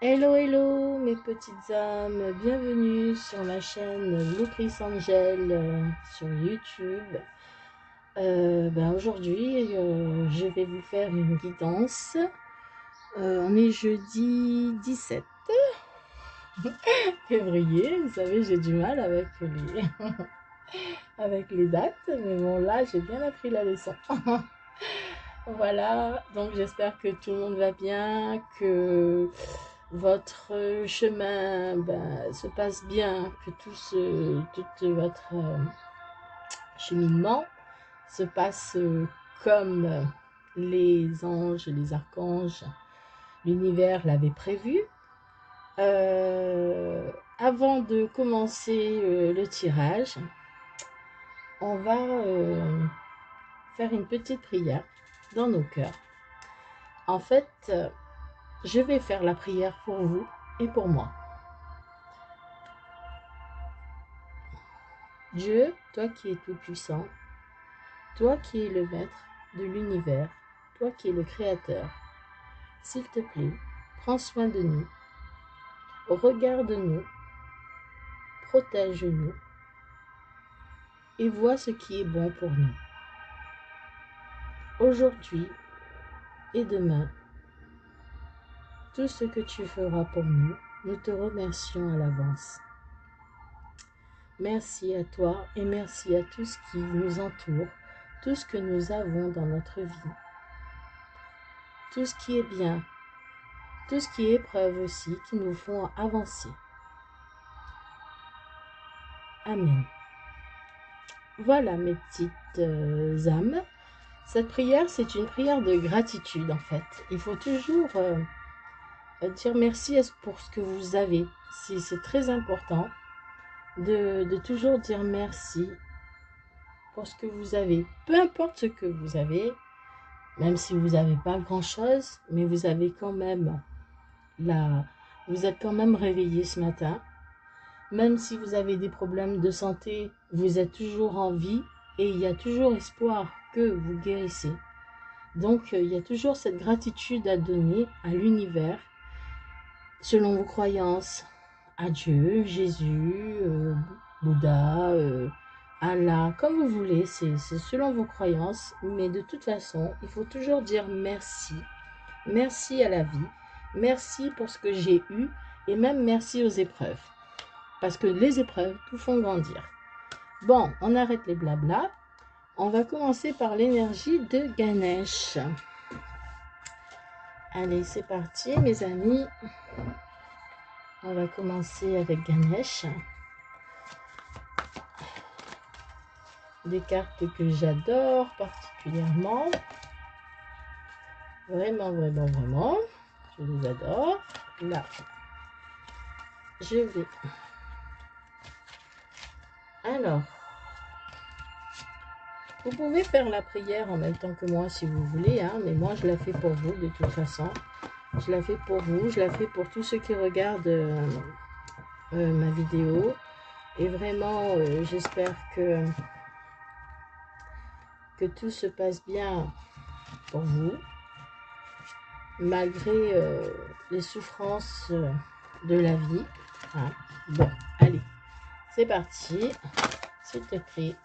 Hello, hello mes petites âmes, bienvenue sur ma chaîne Lucris Angel sur YouTube. Aujourd'hui, je vais vous faire une guidance. On est jeudi 17 février. Vous savez, j'ai du mal avec avec les dates, mais bon, là, j'ai bien appris la leçon. Voilà, donc j'espère que tout le monde va bien, que votre chemin se passe bien, que tout votre cheminement se passe comme les anges, les archanges, l'univers l'avait prévu. Avant de commencer le tirage, on va faire une petite prière dans nos cœurs. En fait, je vais faire la prière pour vous et pour moi. Dieu, toi qui es tout-puissant, toi qui es le maître de l'univers, toi qui es le créateur, s'il te plaît, prends soin de nous, regarde-nous, protège-nous et vois ce qui est bon pour nous. Aujourd'hui et demain, tout ce que tu feras pour nous, nous te remercions à l'avance. Merci à toi et merci à tout ce qui nous entoure, tout ce que nous avons dans notre vie, tout ce qui est bien, tout ce qui est épreuve aussi, qui nous font avancer. Amen. Voilà mes petites âmes. Cette prière, c'est une prière de gratitude en fait. Il faut toujours dire merci pour ce que vous avez. C'est très important de toujours dire merci pour ce que vous avez. Peu importe ce que vous avez, même si vous n'avez pas grand-chose, mais vous avez quand même vous êtes quand même réveillé ce matin. Même si vous avez des problèmes de santé, vous êtes toujours en vie et il y a toujours espoir que vous guérissez. Donc, il y a toujours cette gratitude à donner à l'univers, selon vos croyances, à Dieu, Jésus, Bouddha, Allah, comme vous voulez, c'est selon vos croyances. Mais de toute façon, il faut toujours dire merci. Merci à la vie, merci pour ce que j'ai eu et même merci aux épreuves. Parce que les épreuves tout font grandir. Bon, on arrête les blabla. On va commencer par l'énergie de Ganesh. Allez, c'est parti, mes amis. On va commencer avec Ganesh. Des cartes que j'adore particulièrement. Vraiment, vraiment, vraiment. Je les adore. Là, je vais. Alors, vous pouvez faire la prière en même temps que moi si vous voulez, hein, mais moi je la fais pour vous de toute façon. Je la fais pour vous, je la fais pour tous ceux qui regardent ma vidéo. Et vraiment, j'espère que tout se passe bien pour vous, malgré les souffrances de la vie. Hein. Bon, allez, c'est parti. S'il te plaît,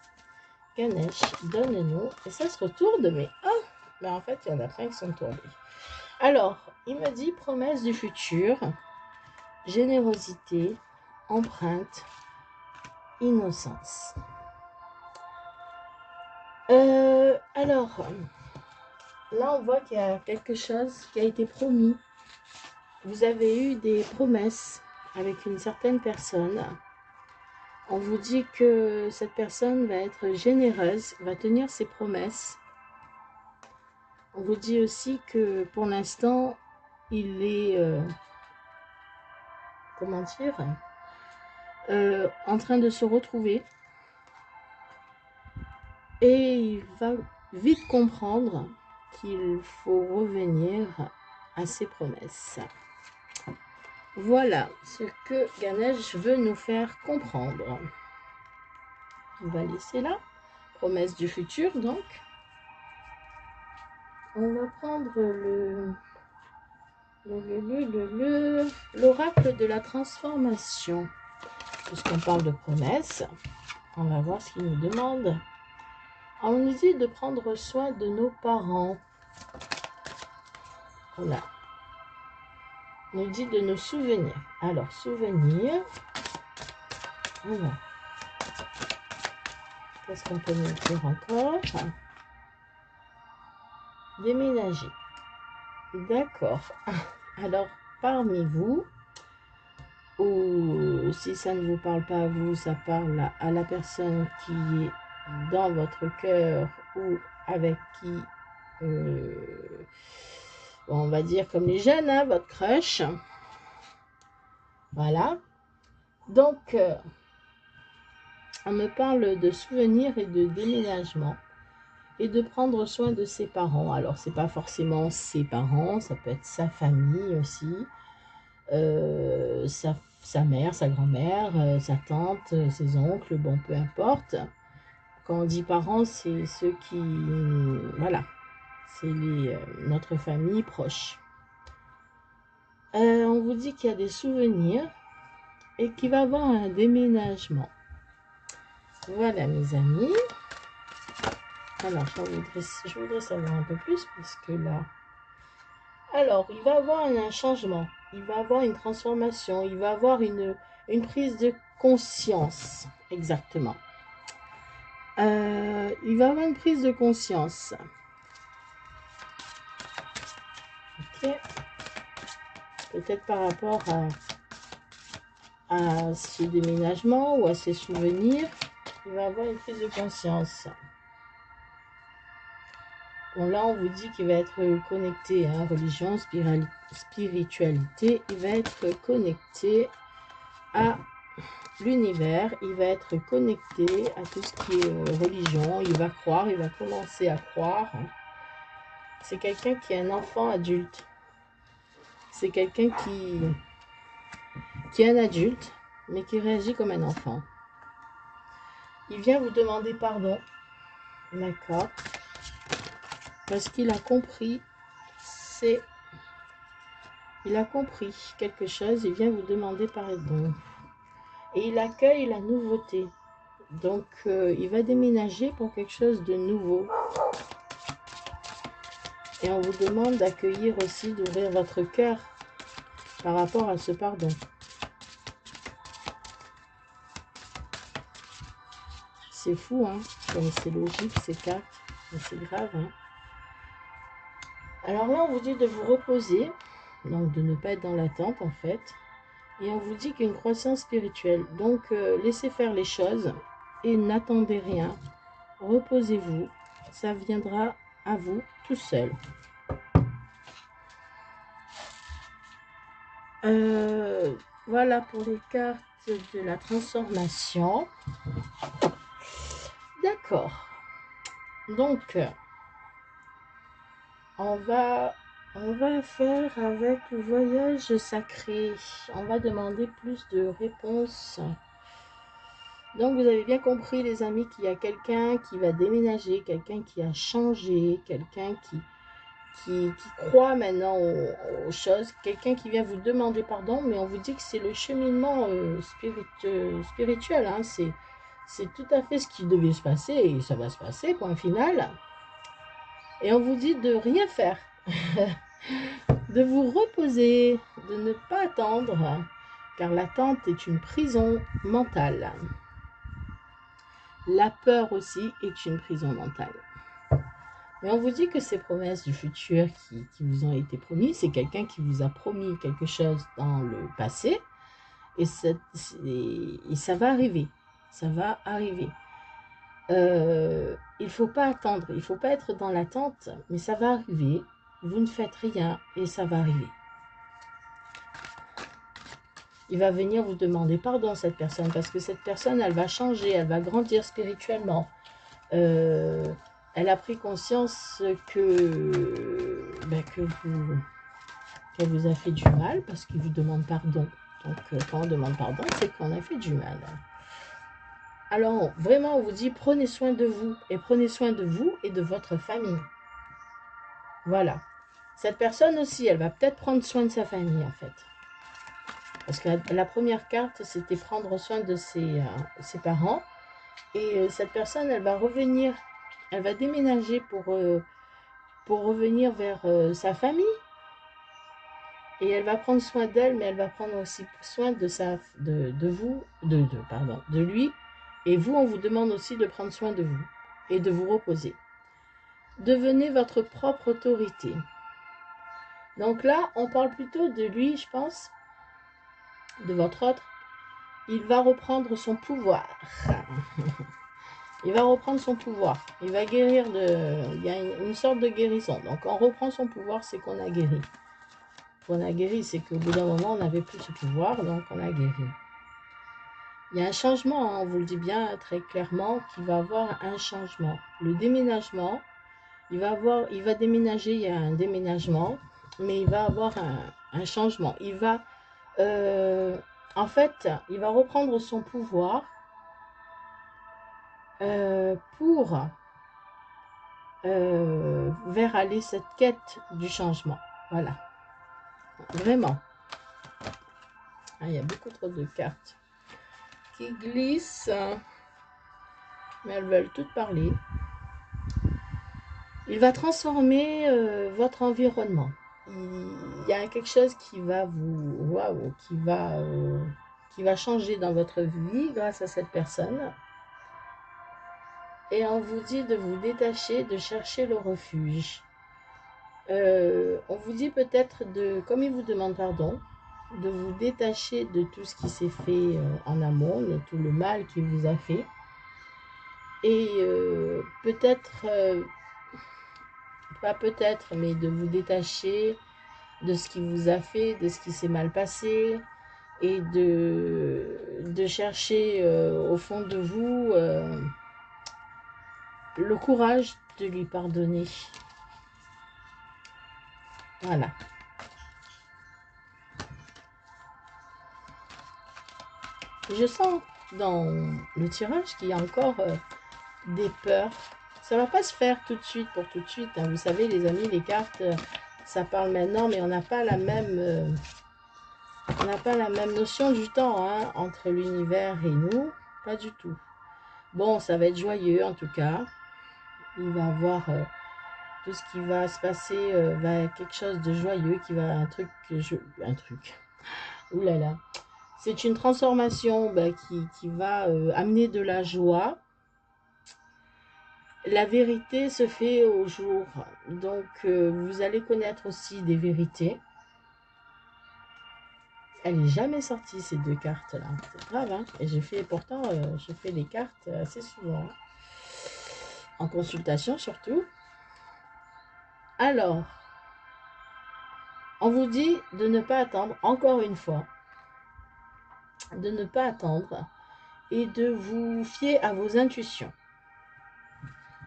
Ganesh, donne-nous. Et ça se retourne, mais oh, ben en fait, il y en a plein qui sont tombés. Alors, il me dit promesse du futur, générosité, empreinte, innocence. Alors, là, on voit qu'il y a quelque chose qui a été promis. Vous avez eu des promesses avec une certaine personne. On vous dit que cette personne va être généreuse, va tenir ses promesses. On vous dit aussi que pour l'instant, il est, comment dire, en train de se retrouver. Et il va vite comprendre qu'il faut revenir à ses promesses. Voilà ce que Ganesh veut nous faire comprendre. On va laisser là. Promesse du futur, donc. On va prendre L'oracle de la transformation. Puisqu'on parle de promesses, on va voir ce qu'il nous demande. On nous dit de prendre soin de nos parents. Voilà. On nous dit de nos souvenirs. Alors, souvenirs. Voilà. Qu'est-ce qu'on peut nous dire encore? Déménager. D'accord. Alors, parmi vous, ou si ça ne vous parle pas à vous, ça parle à la personne qui est dans votre cœur ou avec qui, on va dire comme les jeunes, hein, votre crush. Voilà. Donc, on me parle de souvenirs et de déménagement et de prendre soin de ses parents. Alors, c'est pas forcément ses parents, ça peut être sa famille aussi, sa mère, sa grand-mère, sa tante, ses oncles, bon, peu importe. Quand on dit parents, c'est ceux qui, voilà, c'est notre famille proche. On vous dit qu'il y a des souvenirs et qu'il va y avoir un déménagement. Voilà, mes amis. Alors, je voudrais savoir un peu plus parce que là... Alors, il va y avoir un changement. Il va y avoir une transformation. Il va y avoir une prise de conscience. Exactement. Il va y avoir une prise de conscience. Ok. Peut-être par rapport à ce déménagement ou à ses souvenirs. Il va y avoir une prise de conscience. Bon, là, on vous dit qu'il va être connecté à religion, spiritualité. Il va être connecté à l'univers. Il va être connecté à tout ce qui est religion. Il va croire, il va commencer à croire. C'est quelqu'un qui est un enfant adulte. C'est quelqu'un qui est un adulte, mais qui réagit comme un enfant. Il vient vous demander pardon. D'accord. Parce qu'il a compris, il a compris quelque chose, il vient vous demander pardon. Et il accueille la nouveauté. Donc, il va déménager pour quelque chose de nouveau. Et on vous demande d'accueillir aussi, d'ouvrir votre cœur par rapport à ce pardon. C'est fou, hein, comme c'est logique, ces cartes, mais c'est grave, hein. Alors là, on vous dit de vous reposer, donc de ne pas être dans l'attente, en fait. Et on vous dit qu'une croissance spirituelle. Donc, laissez faire les choses et n'attendez rien. Reposez-vous, ça viendra à vous tout seul. Voilà pour les cartes de la transformation. D'accord. Donc, on va faire avec le voyage sacré. On va demander plus de réponses. Donc, vous avez bien compris, les amis, qu'il y a quelqu'un qui va déménager, quelqu'un qui a changé, quelqu'un qui croit maintenant aux choses, quelqu'un qui vient vous demander pardon, mais on vous dit que c'est le cheminement spirituel, hein, c'est tout à fait ce qui devait se passer, et ça va se passer, point final. Et on vous dit de rien faire, de vous reposer, de ne pas attendre, car l'attente est une prison mentale. La peur aussi est une prison mentale. Mais on vous dit que ces promesses du futur qui vous ont été promises, c'est quelqu'un qui vous a promis quelque chose dans le passé et ça va arriver. Ça va arriver. Il ne faut pas attendre, il ne faut pas être dans l'attente, mais ça va arriver. Vous ne faites rien et ça va arriver. Il va venir vous demander pardon, cette personne, parce que cette personne, elle va changer, elle va grandir spirituellement. Elle a pris conscience qu'elle vous a fait du mal, parce qu'il vous demande pardon. Donc, quand on demande pardon, c'est qu'on a fait du mal. Alors, vraiment, on vous dit, prenez soin de vous, et prenez soin de vous et de votre famille. Voilà. Cette personne aussi, elle va peut-être prendre soin de sa famille, en fait. Parce que la première carte, c'était prendre soin de ses parents. Et cette personne, elle va revenir, elle va déménager pour revenir vers sa famille. Et elle va prendre soin d'elle, mais elle va prendre aussi soin de lui. Et vous, on vous demande aussi de prendre soin de vous et de vous reposer. Devenez votre propre autorité. Donc là, on parle plutôt de lui, je pense, de votre autre. Il va reprendre son pouvoir. Il va reprendre son pouvoir. Il va guérir de... Il y a une sorte de guérison. Donc, on reprend son pouvoir, c'est qu'on a guéri. Qu'on a guéri, c'est qu'au bout d'un moment, on n'avait plus ce pouvoir, donc on a guéri. Il y a un changement, hein, on vous le dit bien très clairement, qu'il va avoir un changement. Le déménagement, il va déménager, il y a un déménagement, mais il va avoir un changement. Il va, en fait, il va reprendre son pouvoir pour vers aller cette quête du changement. Voilà, vraiment. Ah, il y a beaucoup trop de cartes qui glissent, mais elles veulent toutes parler. Il va transformer votre environnement. Il y a quelque chose qui va vous, waouh, qui va changer dans votre vie grâce à cette personne. Et on vous dit de vous détacher, de chercher le refuge. On vous dit peut-être de, comme il vous demande pardon, de vous détacher de tout ce qui s'est fait en amont, de tout le mal qu'il vous a fait. Et peut-être, pas peut-être, mais de vous détacher de ce qui vous a fait, de ce qui s'est mal passé, et de chercher au fond de vous le courage de lui pardonner. Voilà. Je sens dans le tirage qu'il y a encore des peurs. Ça ne va pas se faire tout de suite pour tout de suite, hein. Vous savez, les amis, les cartes, ça parle maintenant, mais on n'a pas la même... on n'a pas la même notion du temps, hein, entre l'univers et nous. Pas du tout. Bon, ça va être joyeux en tout cas. Il va avoir tout ce qui va se passer, va être quelque chose de joyeux, qui va un truc, Ouh là là. C'est une transformation qui va amener de la joie. La vérité se fait au jour. Donc, vous allez connaître aussi des vérités. Elle n'est jamais sortie, ces deux cartes-là. C'est grave, hein. Et pourtant, je fais les cartes assez souvent. Hein. En consultation, surtout. Alors, on vous dit de ne pas attendre, encore une fois, de ne pas attendre et de vous fier à vos intuitions.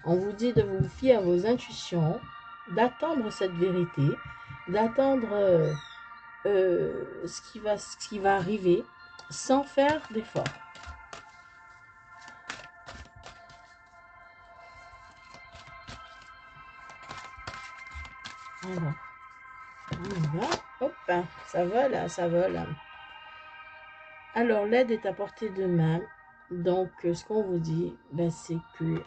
On vous dit de vous fier à vos intuitions, d'attendre cette vérité, d'attendre ce qui va arriver sans faire d'effort. Alors, on y va. Hop, ça vole, ça vole. Alors, l'aide est à portée de main. Donc, ce qu'on vous dit, c'est que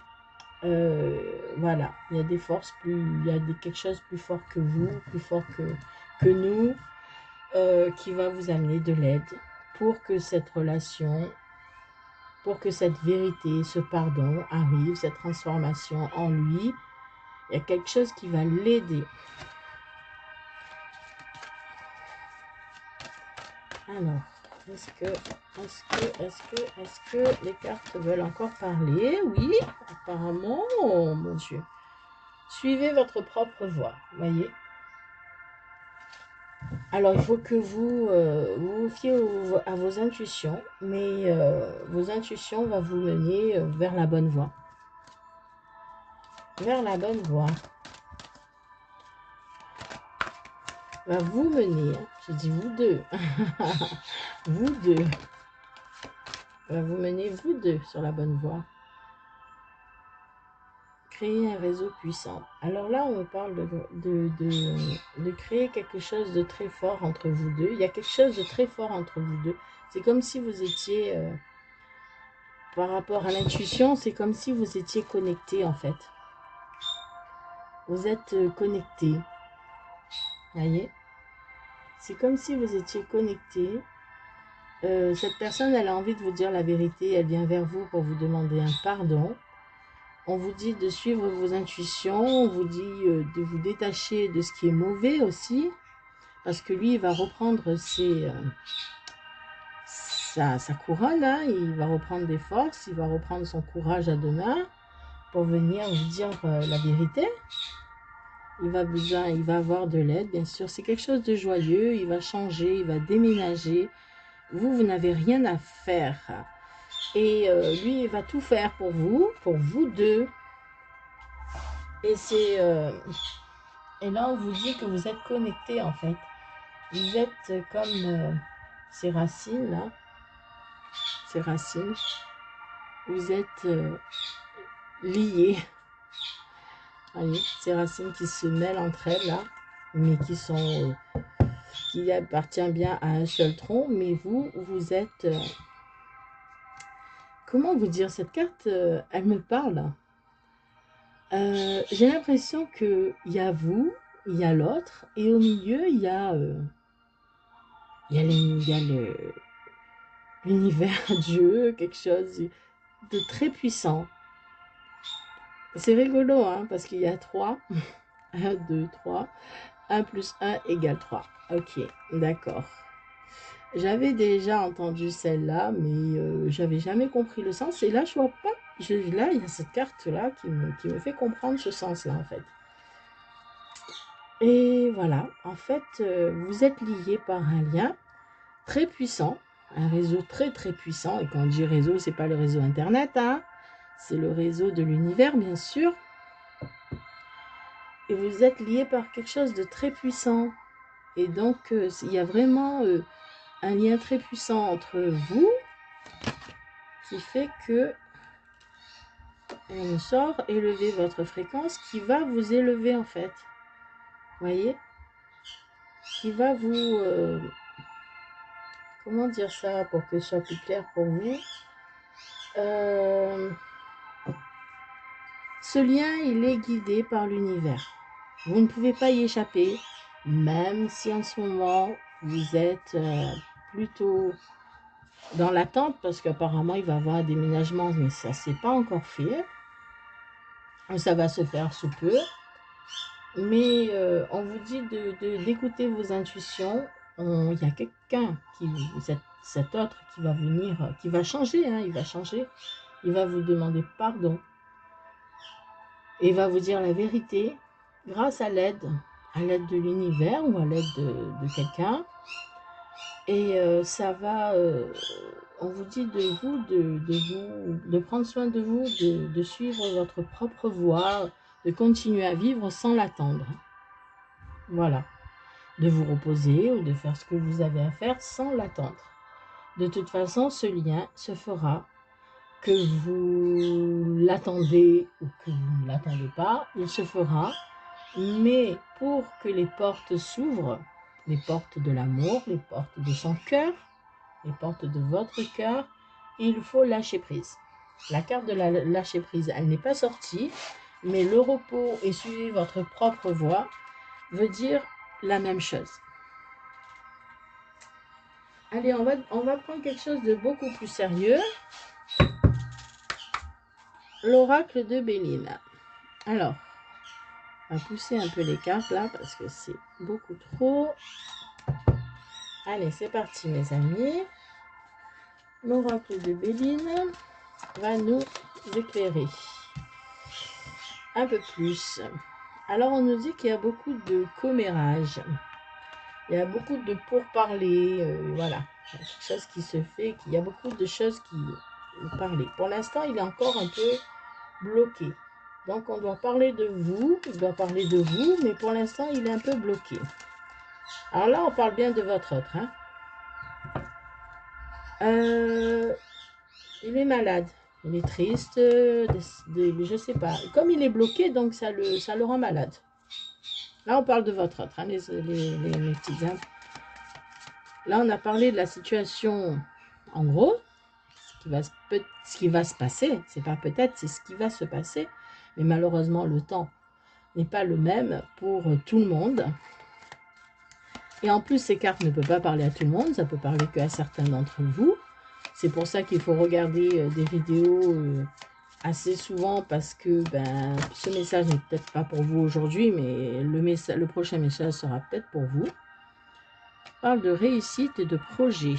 voilà, il y a des forces il y a quelque chose plus fort que vous, plus fort que nous, qui va vous amener de l'aide pour que cette relation, pour que cette vérité, ce pardon arrive, cette transformation en lui. Il y a quelque chose qui va l'aider. Alors, est-ce que les cartes veulent encore parler? Oui, apparemment, oh, mon Dieu. Suivez votre propre voie, voyez. Alors, il faut que vous vous fiez à vos intuitions, mais vos intuitions vont vous mener vers la bonne voie. Vers la bonne voie. Va vous mener, hein. Je dis vous deux. Vous deux. Va vous mener vous deux sur la bonne voie. créer un réseau puissant. Alors là, on parle de créer quelque chose de très fort entre vous deux. Il y a quelque chose de très fort entre vous deux. C'est comme si vous étiez, par rapport à l'intuition, c'est comme si vous étiez connectés en fait. Vous êtes connectés. Voyez? C'est comme si vous étiez connectés. Cette personne, elle a envie de vous dire la vérité. Elle vient vers vous pour vous demander un pardon. On vous dit de suivre vos intuitions, on vous dit de vous détacher de ce qui est mauvais aussi, parce que lui, il va reprendre sa couronne, hein, il va reprendre des forces, il va reprendre son courage à deux mains pour venir vous dire la vérité. Il va avoir de l'aide, bien sûr. C'est quelque chose de joyeux, il va changer, il va déménager. Vous n'avez rien à faire. Et lui, il va tout faire pour vous deux. Et et là, on vous dit que vous êtes connectés, en fait. Vous êtes comme ces racines, là. Ces racines. Vous êtes liés. Voyez, ces racines qui se mêlent entre elles, là. Mais qui appartient bien à un seul tronc. Mais vous êtes... comment vous dire? Cette carte, elle me parle. J'ai l'impression qu'il y a vous, il y a l'autre. Et au milieu, il y a l'univers, Dieu, quelque chose de très puissant. C'est rigolo, hein, parce qu'il y a 3. 1, 2, 3. 1 plus 1 égale 3. Ok, d'accord. J'avais déjà entendu celle-là, mais j'avais jamais compris le sens. Et là, je vois pas. Là, il y a cette carte-là qui me fait comprendre ce sens-là, en fait. Et voilà, en fait, vous êtes liés par un lien très puissant, un réseau très très puissant. Et quand on dit réseau, c'est pas le réseau Internet, hein, c'est le réseau de l'univers, bien sûr. Et vous êtes liés par quelque chose de très puissant. Et donc, il y a vraiment un lien très puissant entre vous qui fait que on sort élever votre fréquence qui va vous élever en fait. Voyez? Qui va vous... comment dire ça pour que ce soit plus clair pour vous? Ce lien, il est guidé par l'univers. Vous ne pouvez pas y échapper, même si en ce moment, vous êtes plutôt dans l'attente, parce qu'apparemment, il va y avoir un déménagement, mais ça, c'est pas encore fait. Ça va se faire sous peu. Mais on vous dit d'écouter vos intuitions. Il y a quelqu'un, cet autre qui va venir, qui va changer, hein, il va changer. Il va vous demander pardon. Et il va vous dire la vérité grâce à l'aide de l'univers ou à l'aide de quelqu'un. Et ça va, on vous dit de prendre soin de vous, de suivre votre propre voie, de continuer à vivre sans l'attendre. Voilà. De vous reposer ou de faire ce que vous avez à faire sans l'attendre. De toute façon, ce lien se fera, que vous l'attendez ou que vous ne l'attendez pas, il se fera. Mais pour que les portes s'ouvrent, les portes de l'amour, les portes de son cœur, les portes de votre cœur, il faut lâcher prise. La carte de la lâcher prise, elle n'est pas sortie, mais le repos et suivre votre propre voie veut dire la même chose. Allez, on va prendre quelque chose de beaucoup plus sérieux. L'oracle de Béline. Alors, on va pousser un peu les cartes là parce que c'est beaucoup trop. Allez, c'est parti mes amis. L'oracle de Béline va nous éclairer un peu plus. Alors, on nous dit qu'il y a beaucoup de commérages. Il y a beaucoup de pourparlers. Voilà, il y a quelque chose qui se fait. Il y a beaucoup de choses qui parlent. Pour l'instant, il est encore un peu bloqué. Donc, on doit parler de vous. Il doit parler de vous, mais pour l'instant, il est un peu bloqué. Alors là, on parle bien de votre autre. Hein. Il est malade. Il est triste, je sais pas. Comme il est bloqué, donc ça le rend malade. Là, on parle de votre autre, hein, mes petites âmes. Là, on a parlé de la situation, en gros, ce qui va se passer. C'est pas peut-être, c'est ce qui va se passer. Mais malheureusement, le temps n'est pas le même pour tout le monde. Et en plus, ces cartes ne peuvent pas parler à tout le monde, ça peut parler qu'à certains d'entre vous. C'est pour ça qu'il faut regarder des vidéos assez souvent parce que ce message n'est peut-être pas pour vous aujourd'hui, mais le prochain message sera peut-être pour vous. On parle de réussite et de projet.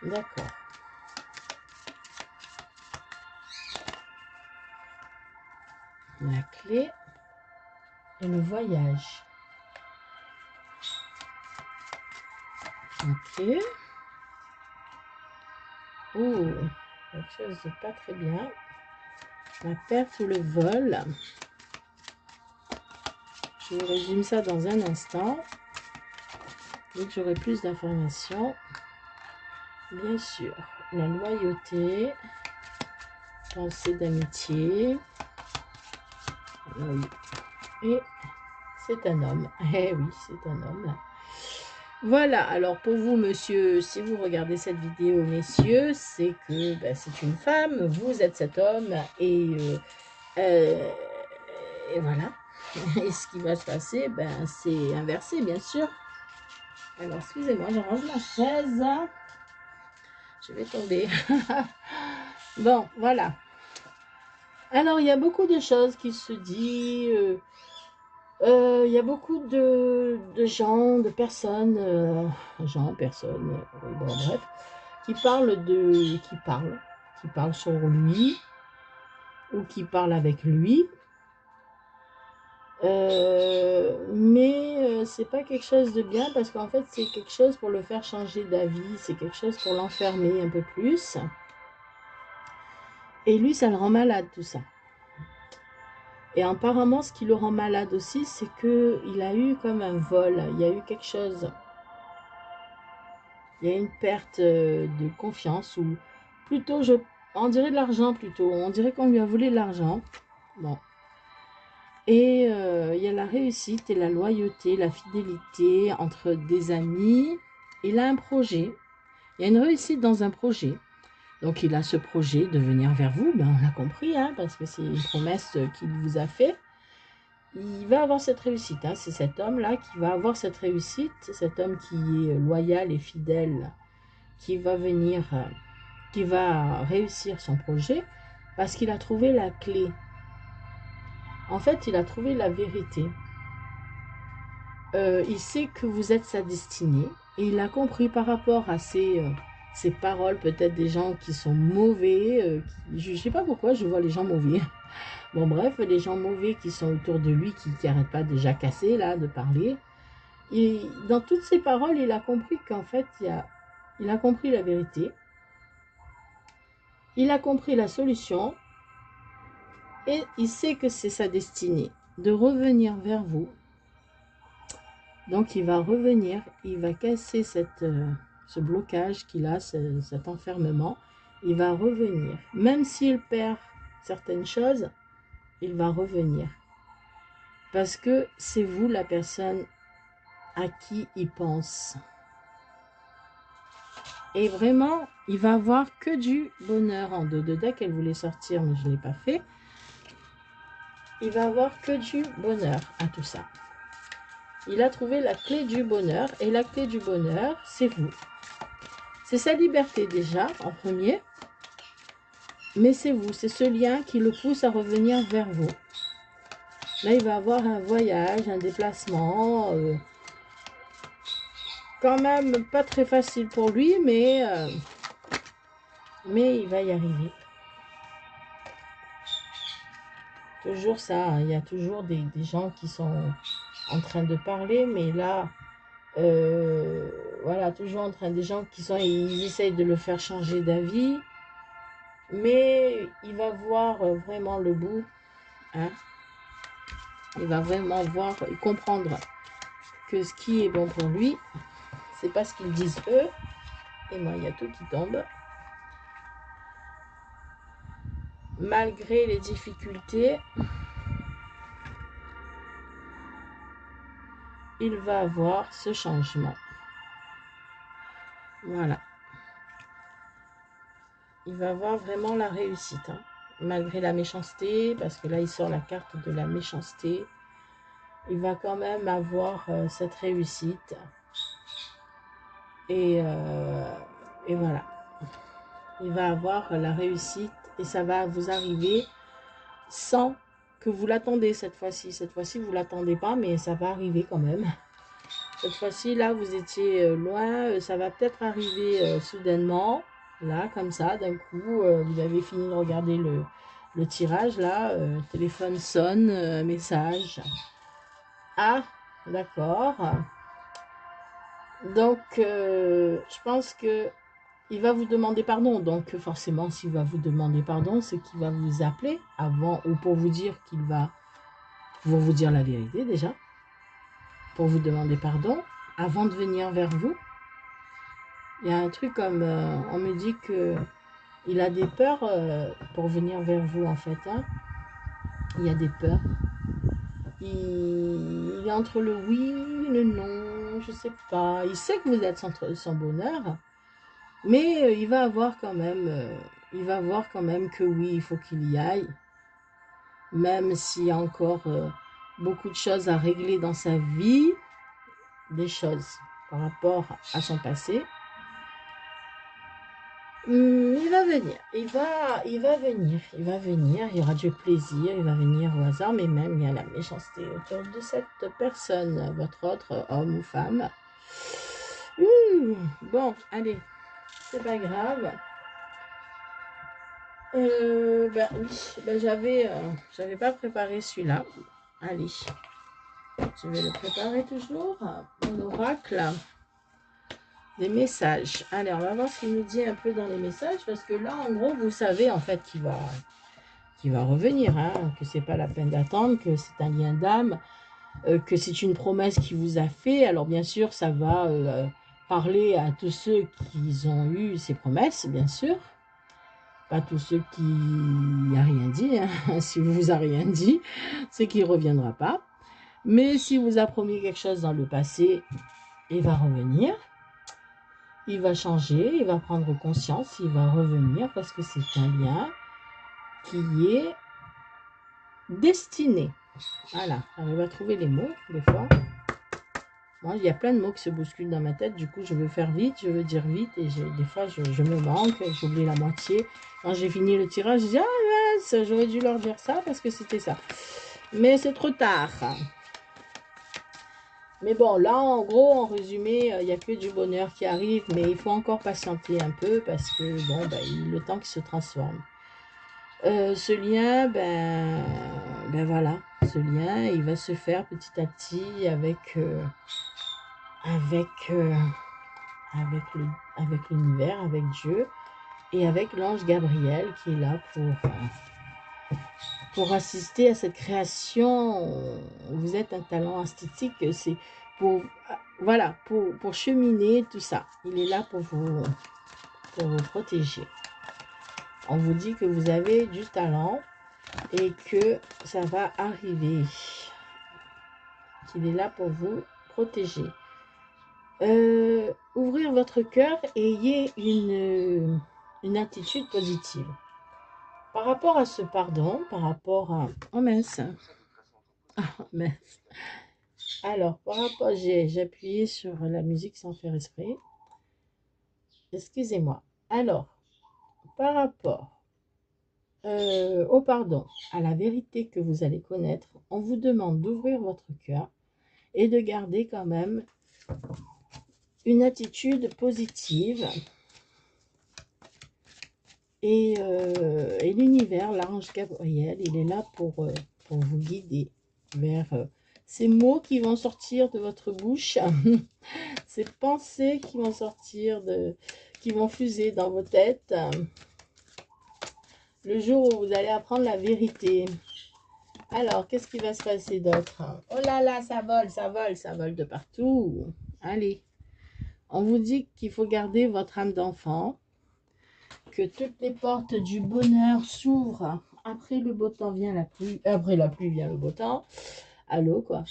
D'accord. La clé et le voyage. Ok. Oh, quelque chose de pas très bien. La perte ou le vol. Je vous résume ça dans un instant. Dès que j'aurai plus d'informations. Bien sûr, la loyauté. Pensée d'amitié. Oui. Et c'est un homme. Eh oui, c'est un homme. Voilà, alors pour vous, monsieur, si vous regardez cette vidéo, messieurs, c'est que c'est une femme, vous êtes cet homme, et voilà. Et ce qui va se passer, c'est inversé, bien sûr. Alors, excusez-moi, j'arrange ma chaise. Je vais tomber. Bon, voilà. Alors, il y a beaucoup de choses qui se disent. Il y a beaucoup de gens, de personnes, personnes, bon, bref, qui parlent sur lui, ou qui parlent avec lui. Mais c'est pas quelque chose de bien, parce qu'en fait, c'est quelque chose pour le faire changer d'avis, c'est quelque chose pour l'enfermer un peu plus. Et lui, ça le rend malade, tout ça. Et apparemment, ce qui le rend malade aussi, c'est qu'il a eu comme un vol. Il y a eu quelque chose. Il y a une perte de confiance, ou plutôt, on dirait de l'argent plutôt. On dirait qu'on lui a volé de l'argent. Bon. Et il y a la réussite et la loyauté, la fidélité entre des amis. Il a un projet. Il y a une réussite dans un projet. Donc, il a ce projet de venir vers vous. On l'a compris, hein, parce que c'est une promesse qu'il vous a fait. Il va avoir cette réussite. Hein. C'est cet homme-là qui va avoir cette réussite. Cet homme qui est loyal et fidèle, qui va venir, qui va réussir son projet parce qu'il a trouvé la clé. En fait, il a trouvé la vérité. Il sait que vous êtes sa destinée et il a compris par rapport à ces paroles, peut-être des gens qui sont mauvais. Je ne sais pas pourquoi je vois les gens mauvais. Bon, bref, les gens mauvais qui sont autour de lui, qui n'arrêtent pas de jacasser, là, de parler. Et dans toutes ces paroles, il a compris qu'en fait, il a compris la vérité. Il a compris la solution. Et il sait que c'est sa destinée de revenir vers vous. Donc, il va revenir, il va casser ce blocage qu'il a, cet enfermement. Il va revenir. Même s'il perd certaines choses, il va revenir. Parce que c'est vous la personne à qui il pense. Et vraiment, il va avoir que du bonheur. En deux de deck, elle voulait sortir, mais je ne l'ai pas fait. Il va avoir que du bonheur à tout ça. Il a trouvé la clé du bonheur. Et la clé du bonheur, c'est vous. C'est sa liberté déjà, en premier. Mais c'est vous. C'est ce lien qui le pousse à revenir vers vous. Là, il va avoir un voyage, un déplacement. Quand même pas très facile pour lui, mais il va y arriver. Toujours ça. Hein, il y a toujours des gens qui sont en train de parler, mais là... voilà, toujours en train des gens qui sont, ils essayent de le faire changer d'avis, mais il va voir vraiment le bout, hein. Il va vraiment voir et comprendre que ce qui est bon pour lui, c'est pas ce qu'ils disent eux. Et moi, il y a tout qui tombe. malgré les difficultés, il va avoir ce changement. Voilà. Il va avoir vraiment la réussite, hein. Malgré la méchanceté, parce que là, il sort la carte de la méchanceté. Il va quand même avoir cette réussite. Et voilà. Il va avoir la réussite et ça va vous arriver sans que vous l'attendez cette fois-ci. Cette fois-ci, vous ne l'attendez pas, mais ça va arriver quand même. Cette fois-ci, là, vous étiez loin. Ça va peut-être arriver soudainement. Là, comme ça, d'un coup, vous avez fini de regarder le tirage. Là, téléphone sonne, message. Ah, d'accord. Donc, je pense que il va vous demander pardon. Donc, forcément, s'il va vous demander pardon, c'est qu'il va vous appeler avant ou pour vous dire qu'il va vous dire la vérité déjà, pour vous demander pardon, avant de venir vers vous. Il y a un truc comme, on me dit que il a des peurs pour venir vers vous en fait. Hein. Il y a des peurs. Il est entre le oui, le non, je sais pas. Il sait que vous êtes son bonheur. Mais il va avoir quand même, que oui, il faut qu'il y aille, même s'il y a encore beaucoup de choses à régler dans sa vie, des choses par rapport à son passé. Il va venir, il va venir, il y aura du plaisir, il va venir au hasard, mais même il y a la méchanceté autour de cette personne, votre autre homme ou femme. Bon, allez, c'est pas grave. J'avais pas préparé celui-là. Allez, je vais le préparer toujours. Mon oracle des messages. Allez, on va voir ce qu'il nous dit un peu dans les messages, parce que là, en gros, vous savez en fait qu'il va revenir, hein, que c'est pas la peine d'attendre, que c'est un lien d'âme, que c'est une promesse qu'il vous a fait. Alors bien sûr, ça va parler à tous ceux qui ont eu ces promesses, bien sûr. Pas tous ceux qui n'ont rien dit, hein. Si vous a rien dit, c'est qu'il ne reviendra pas. Mais si vous a promis quelque chose dans le passé, il va revenir. Il va changer, il va prendre conscience, il va revenir parce que c'est un lien qui est destiné. Voilà, j'arrive à trouver les mots des fois. Moi, il y a plein de mots qui se bousculent dans ma tête, du coup je veux faire vite, je veux dire vite, et des fois je me manque, j'oublie la moitié. Quand j'ai fini le tirage, je dis « Ah mince, j'aurais dû leur dire ça parce que c'était ça. » Mais c'est trop tard. Mais bon, là en gros, en résumé, il n'y a que du bonheur qui arrive, mais il faut encore patienter un peu parce que bon, le temps qui se transforme. Ce lien, voilà, ce lien, il va se faire petit à petit avec l'univers, avec Dieu et avec l'ange Gabriel qui est là pour assister à cette création. Vous êtes un talent esthétique, c'est pour, voilà, pour cheminer tout ça. Il est là pour vous protéger. On vous dit que vous avez du talent et que ça va arriver. Qu'il est là pour vous protéger. Ouvrir votre cœur et ayez une attitude positive. Par rapport à ce pardon, par rapport à... Oh mince. Oh mince. Alors, par rapport... J'ai appuyé sur la musique sans faire exprès. Excusez-moi. Alors, par rapport au pardon, à la vérité que vous allez connaître, on vous demande d'ouvrir votre cœur et de garder quand même une attitude positive. Et l'univers, l'ange Gabriel, il est là pour vous guider vers ces mots qui vont sortir de votre bouche, ces pensées qui vont sortir, qui vont fuser dans vos têtes, le jour où vous allez apprendre la vérité. Alors, qu'est-ce qui va se passer d'autre? Oh là là, ça vole de partout. Allez, on vous dit qu'il faut garder votre âme d'enfant, que toutes les portes du bonheur s'ouvrent après le beau temps vient la pluie, après la pluie vient le beau temps, allô quoi.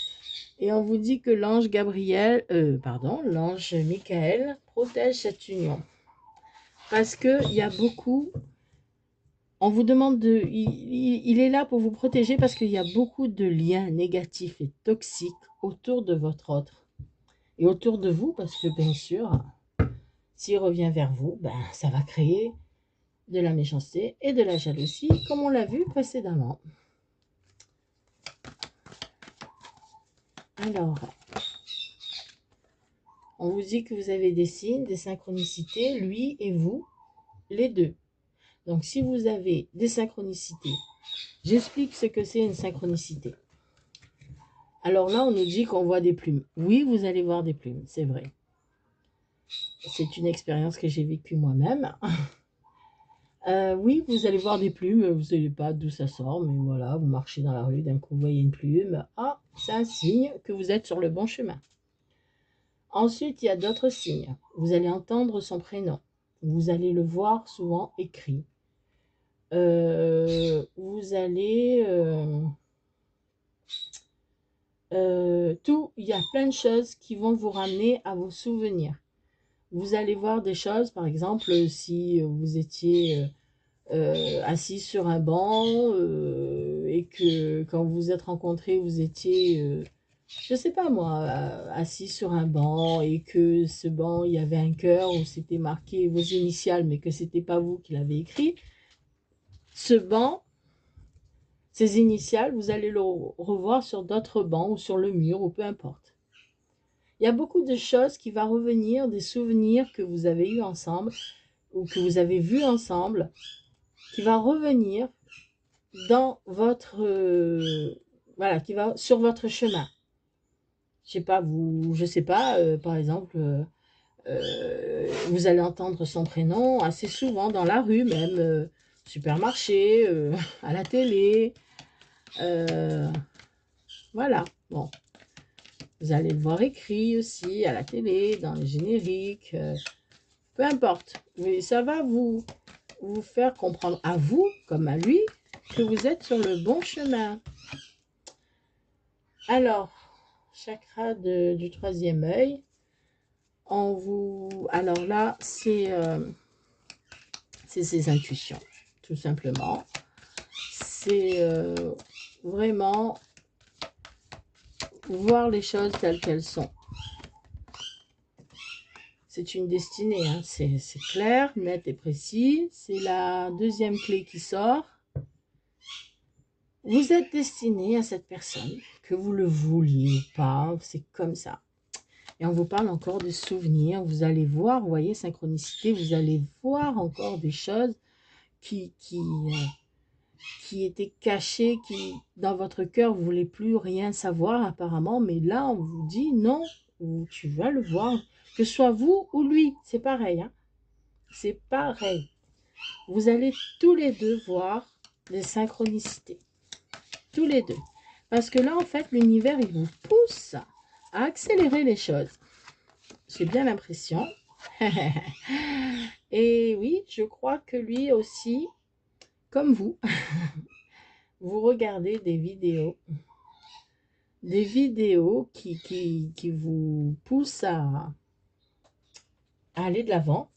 Et on vous dit que l'ange Gabriel, pardon, l'ange Michael protège cette union. Parce qu'il y a beaucoup, on vous demande de, il est là pour vous protéger parce qu'il y a beaucoup de liens négatifs et toxiques autour de votre autre. Et autour de vous, parce que bien sûr, s'il revient vers vous, ben, ça va créer de la méchanceté et de la jalousie, comme on l'a vu précédemment. Alors, on vous dit que vous avez des signes, des synchronicités, lui et vous, les deux. Donc, si vous avez des synchronicités, j'explique ce que c'est une synchronicité. Alors là, on nous dit qu'on voit des plumes. Oui, vous allez voir des plumes, c'est vrai. C'est une expérience que j'ai vécue moi-même. Oui, vous allez voir des plumes, vous ne savez pas d'où ça sort, mais voilà, vous marchez dans la rue, d'un coup vous voyez une plume. Ah, c'est un signe que vous êtes sur le bon chemin. Ensuite, il y a d'autres signes. Vous allez entendre son prénom. Vous allez le voir souvent écrit. Vous allez... il y a plein de choses qui vont vous ramener à vos souvenirs. Vous allez voir des choses, par exemple, si vous étiez assis sur un banc et que quand vous vous êtes rencontrés, vous étiez, je sais pas moi, assis sur un banc et que ce banc, il y avait un cœur où c'était marqué vos initiales, mais que c'était pas vous qui l'avez écrit. Ce banc, ces initiales, vous allez le revoir sur d'autres bancs ou sur le mur ou peu importe. Il y a beaucoup de choses qui vont revenir, des souvenirs que vous avez eus ensemble ou que vous avez vus ensemble, qui va revenir dans votre... voilà, qui va sur votre chemin. Je sais pas, par exemple, vous allez entendre son prénom assez souvent dans la rue, même supermarché, à la télé. Voilà, bon. Vous allez le voir écrit aussi à la télé, dans les génériques, peu importe. Mais ça va vous faire comprendre à vous, comme à lui, que vous êtes sur le bon chemin. Alors, chakra du troisième œil. Alors là, c'est ses intuitions, tout simplement. C'est vraiment voir les choses telles qu'elles sont. C'est une destinée, hein. C'est clair, net et précis. C'est la deuxième clé qui sort. Vous êtes destiné à cette personne, que vous le vouliez ou pas, c'est comme ça. Et on vous parle encore de souvenirs. Vous allez voir, vous voyez, synchronicité, vous allez voir encore des choses qui étaient cachées, qui, dans votre cœur, vous ne voulez plus rien savoir apparemment. Mais là, on vous dit non, tu vas le voir. Que ce soit vous ou lui, c'est pareil. Hein? C'est pareil. Vous allez tous les deux voir des synchronicités. Tous les deux. Parce que là, en fait, l'univers, il vous pousse à accélérer les choses. J'ai bien l'impression. Et oui, je crois que lui aussi, comme vous, vous regardez des vidéos qui vous poussent à aller de l'avant.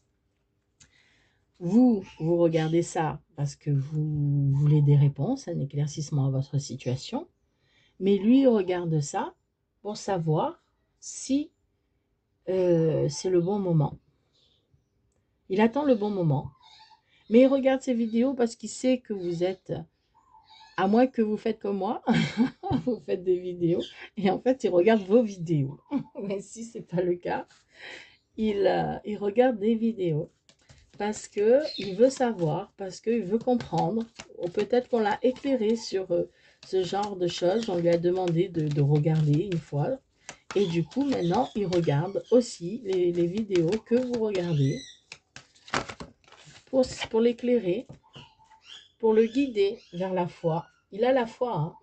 Vous regardez ça parce que vous voulez des réponses, un éclaircissement à votre situation. Mais lui, il regarde ça pour savoir si c'est le bon moment. Il attend le bon moment. Mais il regarde ces vidéos parce qu'il sait que vous êtes, à moins que vous faites comme moi, vous faites des vidéos, et en fait, il regarde vos vidéos. Mais si ce n'est pas le cas, il regarde des vidéos parce qu'il veut savoir, parce qu'il veut comprendre, ou peut-être qu'on l'a éclairé sur ce genre de choses, on lui a demandé de regarder une fois, et du coup, maintenant, il regarde aussi les vidéos que vous regardez pour l'éclairer, pour le guider vers la foi. Il a la foi, hein.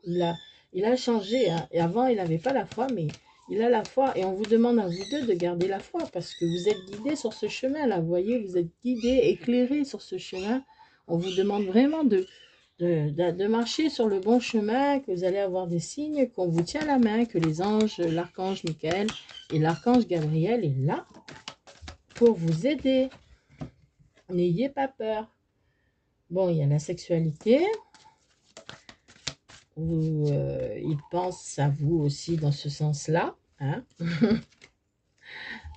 Il a changé. Hein. Et avant, il n'avait pas la foi, mais il a la foi. Et on vous demande à vous deux de garder la foi parce que vous êtes guidés sur ce chemin-là. Vous voyez, vous êtes guidés, éclairés sur ce chemin. On vous demande vraiment de de marcher sur le bon chemin, que vous allez avoir des signes, qu'on vous tient la main, que les anges, l'archange Michael et l'archange Gabriel est là pour vous aider. N'ayez pas peur. Bon, il y a la sexualité, où il pense à vous aussi dans ce sens-là, hein.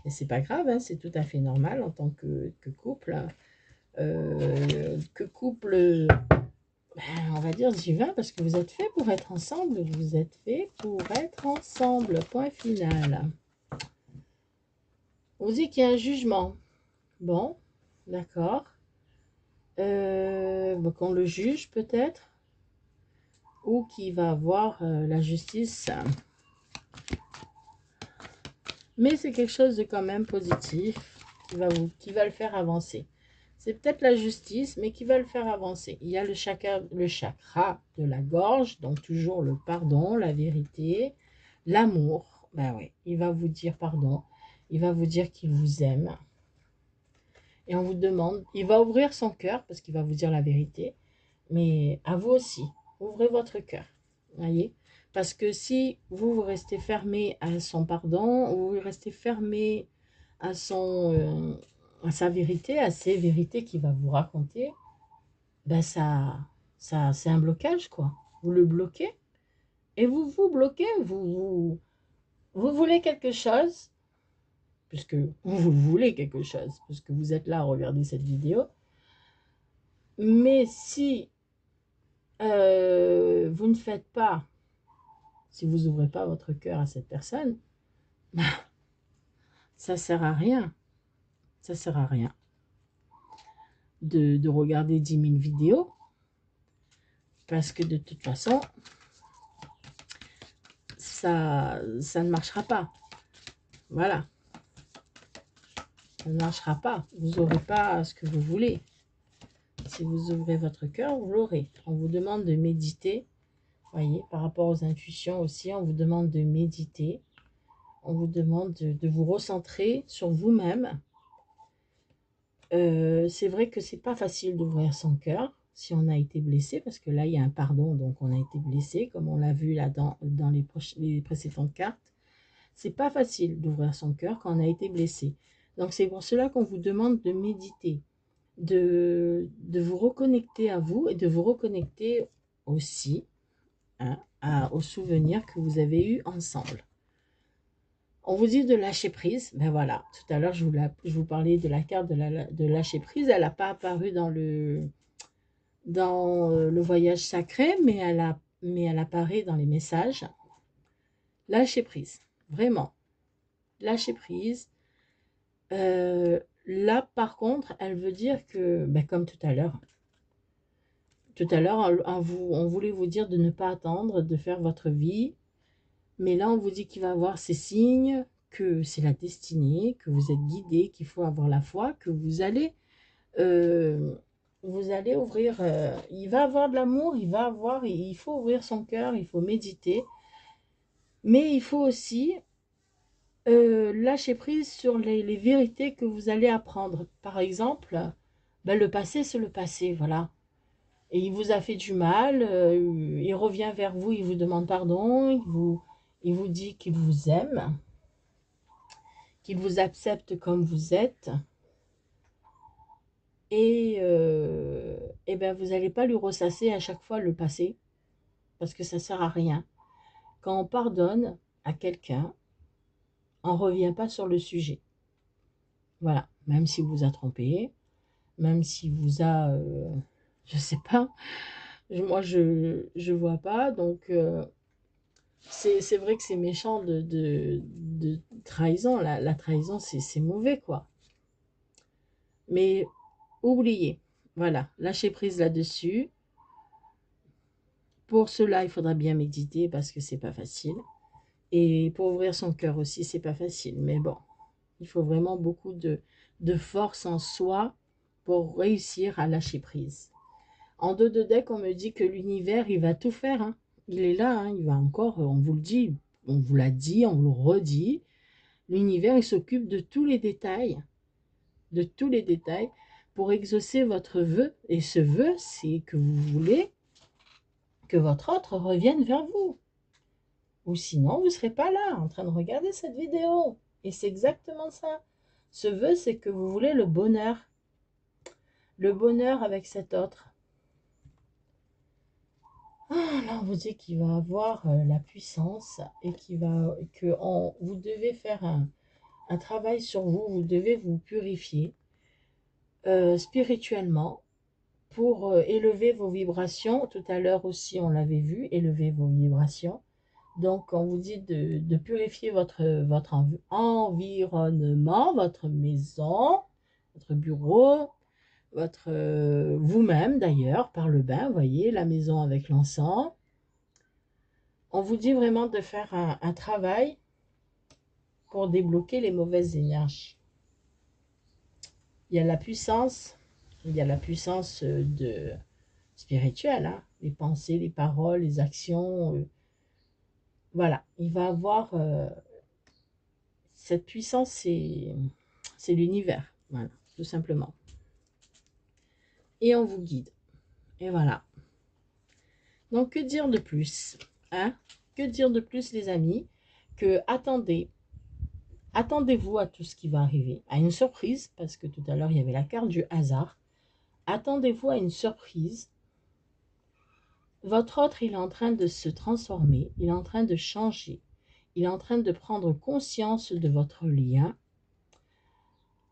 Et c'est pas grave, hein, c'est tout à fait normal en tant que couple. Que couple, on va dire divin, parce que vous êtes fait pour être ensemble. Vous êtes fait pour être ensemble. Point final. On dit qu'il y a un jugement. Bon, d'accord. Qu'on le juge peut-être. Ou qu'il va avoir la justice. Mais c'est quelque chose de quand même positif qui va le faire avancer. C'est peut-être la justice, mais qui va le faire avancer. Il y a le chakra de la gorge, donc toujours le pardon, la vérité, l'amour. Ben oui, il va vous dire pardon. Il va vous dire qu'il vous aime. Et on vous demande, il va ouvrir son cœur, parce qu'il va vous dire la vérité. Mais à vous aussi, ouvrez votre cœur. Voyez, parce que si vous restez fermé à son pardon, ou vous restez fermé à sa vérité, à ses vérités qu'il va vous raconter, ben ça c'est un blocage, quoi. Vous le bloquez et vous vous bloquez, vous voulez quelque chose, puisque vous voulez quelque chose, puisque vous êtes là à regarder cette vidéo. Mais si vous ne faites pas, si vous n'ouvrez pas votre cœur à cette personne, ben, ça sert à rien. Ça sert à rien de regarder 10 000 vidéos, parce que de toute façon, ça ne marchera pas. Voilà. Ça ne marchera pas. Vous n'aurez pas ce que vous voulez. Si vous ouvrez votre cœur, vous l'aurez. On vous demande de méditer. Voyez, par rapport aux intuitions aussi, on vous demande de méditer. On vous demande de vous recentrer sur vous-même. C'est vrai que c'est pas facile d'ouvrir son cœur si on a été blessé, parce que là, il y a un pardon, donc on a été blessé, comme on l'a vu là dans les précédentes cartes. C'est pas facile d'ouvrir son cœur quand on a été blessé. Donc c'est pour cela qu'on vous demande de méditer, de vous reconnecter à vous et de vous reconnecter aussi, hein, aux souvenirs que vous avez eus ensemble. On vous dit de lâcher prise. Ben voilà, tout à l'heure, je vous parlais de la carte de lâcher prise. Elle n'a pas apparu dans le voyage sacré, mais elle apparaît dans les messages. Lâcher prise, vraiment. Lâcher prise. Là, par contre, elle veut dire que, ben, comme tout à l'heure, on voulait vous dire de ne pas attendre, de faire votre vie. Mais là, on vous dit qu'il va y avoir ces signes, que c'est la destinée, que vous êtes guidé, qu'il faut avoir la foi, que vous allez ouvrir. Il va avoir de l'amour, il faut ouvrir son cœur, il faut méditer. Mais il faut aussi lâcher prise sur les vérités que vous allez apprendre. Par exemple, ben, le passé, c'est le passé, voilà. Et il vous a fait du mal, il revient vers vous, il vous demande pardon, il vous dit qu'il vous aime, qu'il vous accepte comme vous êtes. Et ben vous n'allez pas lui ressasser à chaque fois le passé, parce que ça ne sert à rien. Quand on pardonne à quelqu'un, on ne revient pas sur le sujet. Voilà, même s'il vous a trompé, même s'il vous a, je sais pas, moi je vois pas, donc c'est vrai que c'est méchant de trahison. La trahison, c'est mauvais, quoi. Mais oubliez, voilà, lâchez prise là-dessus. Pour cela, il faudra bien méditer parce que c'est pas facile. Et pour ouvrir son cœur aussi, c'est pas facile. Mais bon, il faut vraiment beaucoup de force en soi pour réussir à lâcher prise. En dos de deck, on me dit que l'univers, il va tout faire, hein. Il est là, hein, il va encore, on vous le dit, on vous l'a dit, on vous le redit. L'univers, il s'occupe de tous les détails, pour exaucer votre vœu. Et ce vœu, c'est que vous voulez que votre autre revienne vers vous. Ou sinon, vous ne serez pas là en train de regarder cette vidéo. Et c'est exactement ça. Ce vœu, c'est que vous voulez le bonheur. Le bonheur avec cet autre. Ah, là, on vous dit qu'il va avoir la puissance et vous devez faire un travail sur vous. Vous devez vous purifier spirituellement pour élever vos vibrations. Tout à l'heure aussi, on l'avait vu, élever vos vibrations. Donc, on vous dit de purifier votre environnement, votre maison, votre bureau, vous-même d'ailleurs, par le bain, vous voyez, la maison avec l'encens. On vous dit vraiment de faire un travail pour débloquer les mauvaises énergies. Il y a la puissance, spirituelle, hein, les pensées, les paroles, les actions. Voilà, il va avoir cette puissance, c'est l'univers, voilà, tout simplement. Et on vous guide. Et voilà. Donc, que dire de plus, hein? Que dire de plus, les amis? Que attendez-vous à tout ce qui va arriver, à une surprise, parce que tout à l'heure, il y avait la carte du hasard. Attendez-vous à une surprise. Votre autre, il est en train de se transformer, il est en train de changer, il est en train de prendre conscience de votre lien.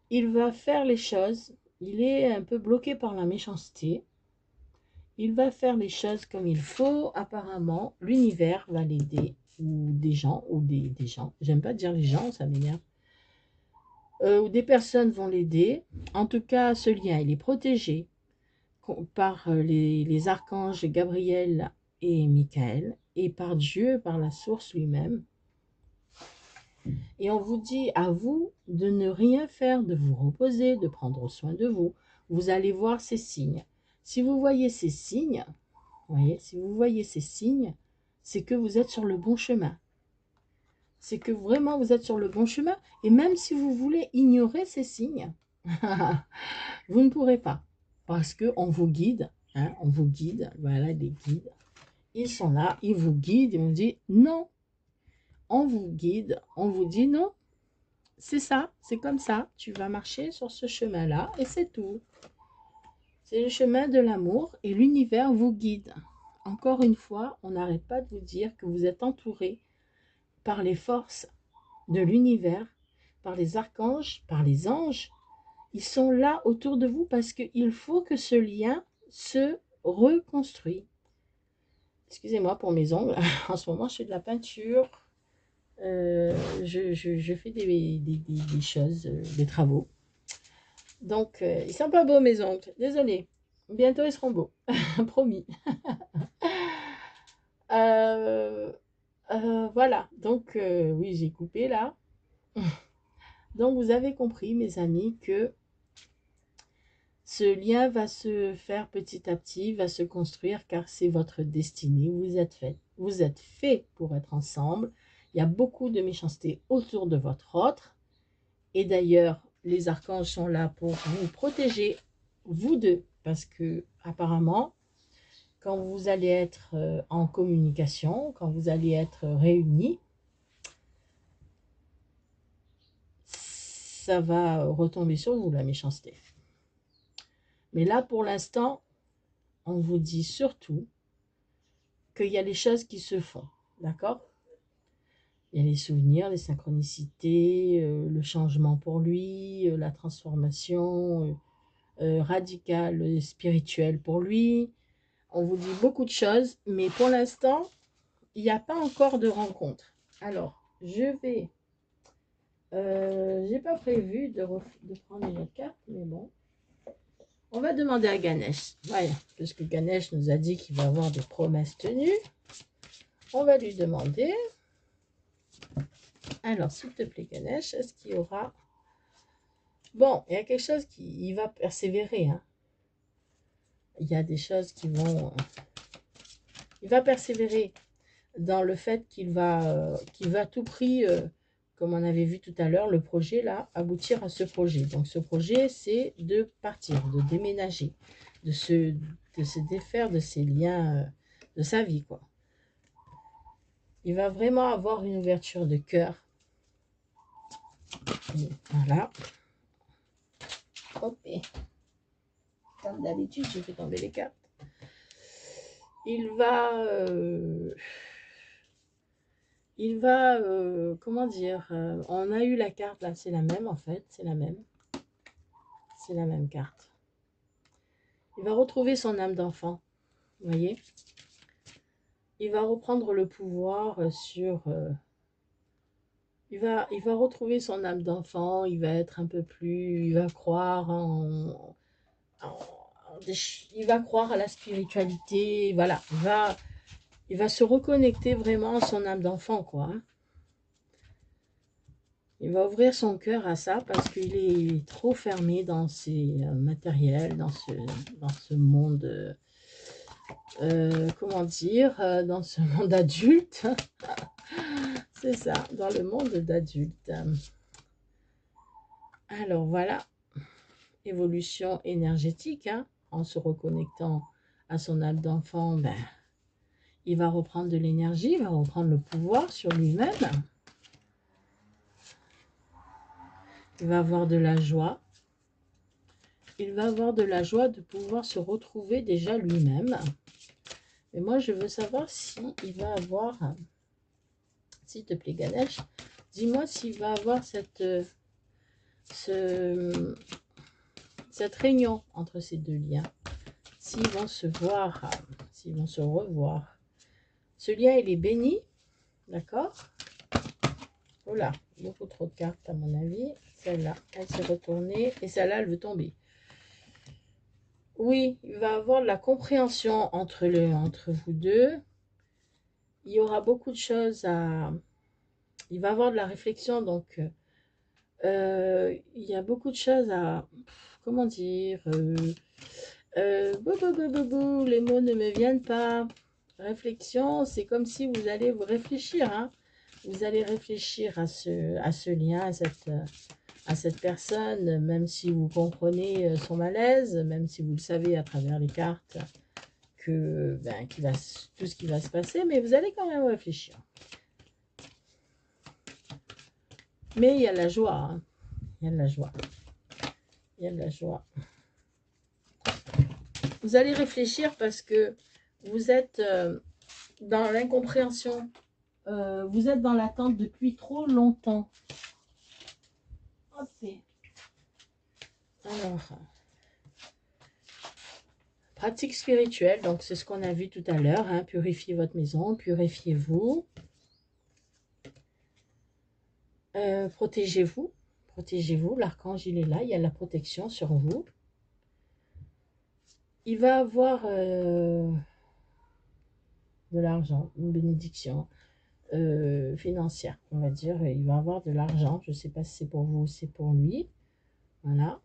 Il va faire les choses, il est un peu bloqué par la méchanceté. Il va faire les choses comme il faut, apparemment. L'univers va l'aider, ou des gens, j'aime pas dire les gens, ça m'énerve. Ou des personnes vont l'aider. En tout cas, ce lien, il est protégé par les archanges Gabriel et Michael, et par Dieu, par la source lui-même. Et on vous dit à vous de ne rien faire, de vous reposer, de prendre soin de vous. Vous allez voir ces signes. Si vous voyez ces signes, si vous voyez ces signes, c'est que vous êtes sur le bon chemin. C'est que vraiment vous êtes sur le bon chemin. Et même si vous voulez ignorer ces signes, vous ne pourrez pas. Parce qu'on vous guide, hein, on vous guide, voilà les guides. Ils sont là, ils vous guident, et on dit non. On vous guide, on vous dit non. C'est ça, c'est comme ça. Tu vas marcher sur ce chemin-là et c'est tout. C'est le chemin de l'amour et l'univers vous guide. Encore une fois, on n'arrête pas de vous dire que vous êtes entouré par les forces de l'univers, par les archanges, par les anges. Ils sont là autour de vous parce qu'il faut que ce lien se reconstruise. Excusez-moi pour mes ongles. En ce moment, je fais de la peinture. Je fais des choses, des travaux. Donc, ils ne sont pas beaux, mes ongles. Désolée. Bientôt, ils seront beaux. Promis. Voilà. Donc, oui, j'ai coupé là. Donc, vous avez compris, mes amis, que ce lien va se faire petit à petit, va se construire, car c'est votre destinée. Vous êtes fait pour être ensemble. Il y a beaucoup de méchanceté autour de votre autre. Et d'ailleurs, les archanges sont là pour vous protéger, vous deux, parce que apparemment, quand vous allez être en communication, quand vous allez être réunis, ça va retomber sur vous, la méchanceté. Mais là, pour l'instant, on vous dit surtout qu'il y a les choses qui se font, d'accord? Il y a les souvenirs, les synchronicités, le changement pour lui, la transformation radicale, spirituelle pour lui. On vous dit beaucoup de choses, mais pour l'instant, il n'y a pas encore de rencontre. Alors, j'ai pas prévu de prendre une autre carte, mais bon. On va demander à Ganesh. Voilà, parce que Ganesh nous a dit qu'il va avoir des promesses tenues. On va lui demander. Alors, s'il te plaît, Ganesh, est-ce qu'il y aura... Bon, il y a quelque chose qui va persévérer. Hein. Il y a des choses qui vont... Il va persévérer dans le fait qu'il va à tout prix, comme on avait vu tout à l'heure, le projet, là, aboutir à ce projet. Donc, ce projet, c'est de partir, de déménager, de se défaire de ces liens de sa vie, quoi. Il va vraiment avoir une ouverture de cœur. Voilà. Hop, et comme d'habitude, je fais tomber les cartes. Il va, comment dire, on a eu la carte là, c'est la même en fait, c'est la même. C'est la même carte. Il va retrouver son âme d'enfant, vous voyez. Il va reprendre le pouvoir sur... il va retrouver son âme d'enfant, il va être un peu plus... Il va croire il va croire à la spiritualité, voilà. Il va se reconnecter vraiment à son âme d'enfant, quoi. Hein. Il va ouvrir son cœur à ça parce qu'il est trop fermé dans ses matériels, dans ce monde, comment dire, dans ce monde adulte. C'est ça, dans le monde d'adulte. Alors voilà, évolution énergétique, hein, en se reconnectant à son âme d'enfant, ben, il va reprendre de l'énergie, il va reprendre le pouvoir sur lui-même. Il va avoir de la joie. Il va avoir de la joie de pouvoir se retrouver déjà lui-même. Mais moi, je veux savoir s'il va avoir... S'il te plaît, Ganesh, dis-moi s'il va avoir cette réunion entre ces deux liens. S'ils vont se voir, s'ils vont se revoir. Ce lien, il est béni, d'accord? Oh là, beaucoup trop de cartes à mon avis. Celle-là, elle s'est retournée et celle-là, elle veut tomber. Oui, il va y avoir de la compréhension entre vous deux. Il y aura beaucoup de choses à... Il va y avoir de la réflexion, donc il y a beaucoup de choses à... Comment dire les mots ne me viennent pas. Réflexion, c'est comme si vous allez vous réfléchir. Hein. Vous allez réfléchir à ce lien, à cette personne, même si vous comprenez son malaise, même si vous le savez à travers les cartes, que tout ce qui va se passer, mais vous allez quand même réfléchir. Mais il y a de la joie. Hein. Il y a de la joie. Il y a de la joie. Vous allez réfléchir parce que vous êtes dans l'incompréhension. Vous êtes dans l'attente depuis trop longtemps. Ok. Alors, pratique spirituelle, donc c'est ce qu'on a vu tout à l'heure. Hein, purifiez votre maison, purifiez-vous. Protégez-vous. Protégez-vous. L'archange, il est là. Il y a la protection sur vous. Il va avoir de l'argent, une bénédiction financière, on va dire. Il va avoir de l'argent. Je ne sais pas si c'est pour vous ou c'est pour lui. Voilà.